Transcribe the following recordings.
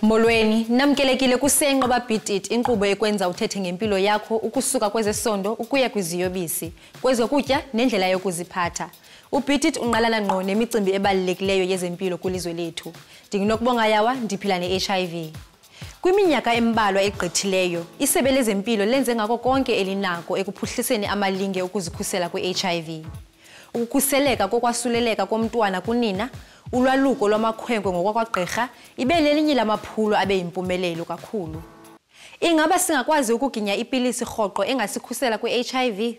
Molweni, namkelekile kusenqo babhitit inkqubo ekwenza uthethe ngempilo yakho ukusuka kwezesondo ukuya kwiziyobisi, kwezokutya nendlela yokuziphatha. Ubhitit unqalana ngqo nemicimbi ebalulekileyo yezempilo kwilizwe lethu. Ndinginokubonga yawa ndiphila ne-HIV. Kwiminyaka embalwa egqithileyo, isebe lezempilo lenze ngako konke elinako ekuphuhliseni amalinge ukuzikhusela kwe-HIV. Ukukhuseleka kokwasuleleka komntwana kunina, ulwaluko lwamakhwenkwe ngokwakwagqirha ibe lelinye lamaphulo abe yimpumelelo kakhulu. Ingaba singakwazi ukuginya ipilisi rhoqo engasikhusela kwe-HIV?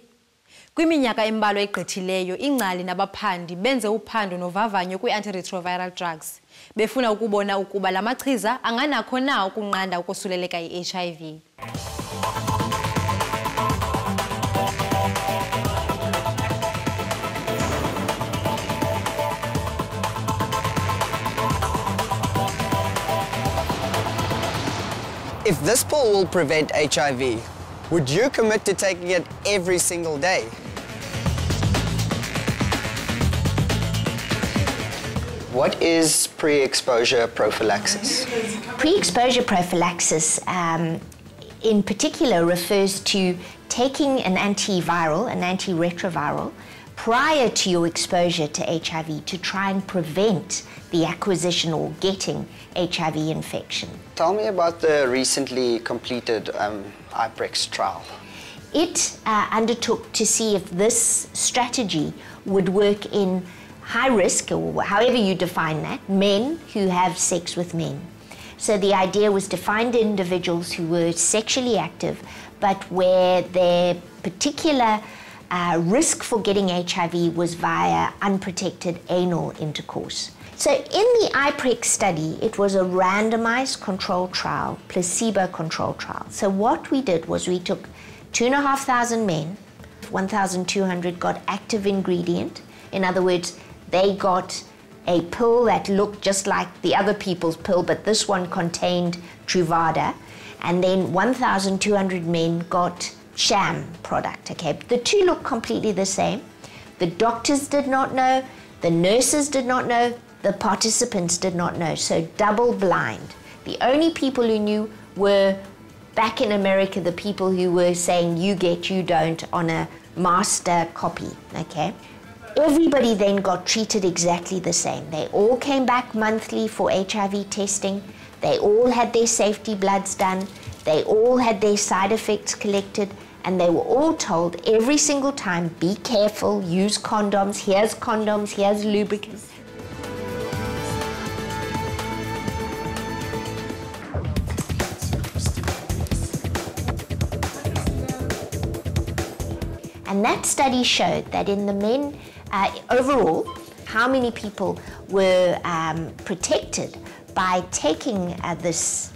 Kwiminyaka embalwa egqithileyo, ingcali nabaphandi benze uphando novavanyo kwi-anti-retroviral drugs, befuna ukubona ukuba la machiza anganakho na ukunqanda ukosuleleka yi-HIV. If this pill will prevent HIV, would you commit to taking it every single day? What is pre-exposure prophylaxis? Pre-exposure prophylaxis in particular refers to taking an anti-viral, an anti-retroviral, prior to your exposure to HIV to try and prevent the acquisition or getting HIV infection. Tell me about the recently completed IPREX trial. It undertook to see if this strategy would work in high risk, or however you define that, men who have sex with men. So the idea was to find individuals who were sexually active, but where their particular risk for getting HIV was via unprotected anal intercourse. So in the IPREX study, it was a randomized controlled trial, placebo-controlled trial. So what we did was we took 2,500 men, 1,200 got active ingredient. In other words, they got a pill that looked just like the other people's pill, but this one contained Truvada. And then 1,200 men got sham product, okay? The two look completely the same. The doctors did not know, the nurses did not know, the participants did not know, so double blind. The only people who knew were, back in America, the people who were saying you get, you don't, on a master copy, okay? Everybody then got treated exactly the same. They all came back monthly for HIV testing. They all had their safety bloods done. They all had their side effects collected, and they were all told every single time, be careful, use condoms, here's lubricants. And that study showed that in the men, overall, how many people were protected by taking this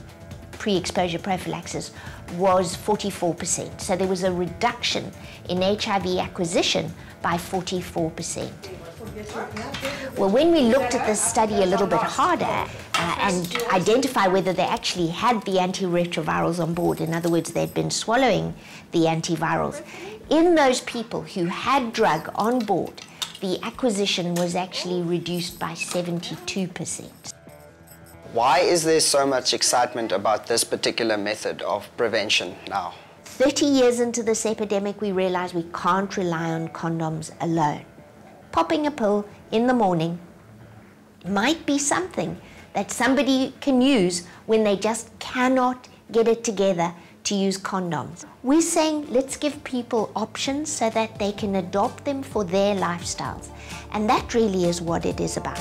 pre-exposure prophylaxis was 44%. So there was a reduction in HIV acquisition by 44%. Well, when we looked at this study a little bit harder and identify whether they actually had the anti-retrovirals on board, in other words, they'd been swallowing the antivirals, in those people who had drug on board, the acquisition was actually reduced by 72%. Why is there so much excitement about this particular method of prevention now? 30 years into this epidemic, we realized we can't rely on condoms alone. Popping a pill in the morning might be something that somebody can use when they just cannot get it together to use condoms. We're saying let's give people options so that they can adopt them for their lifestyles. And that really is what it is about.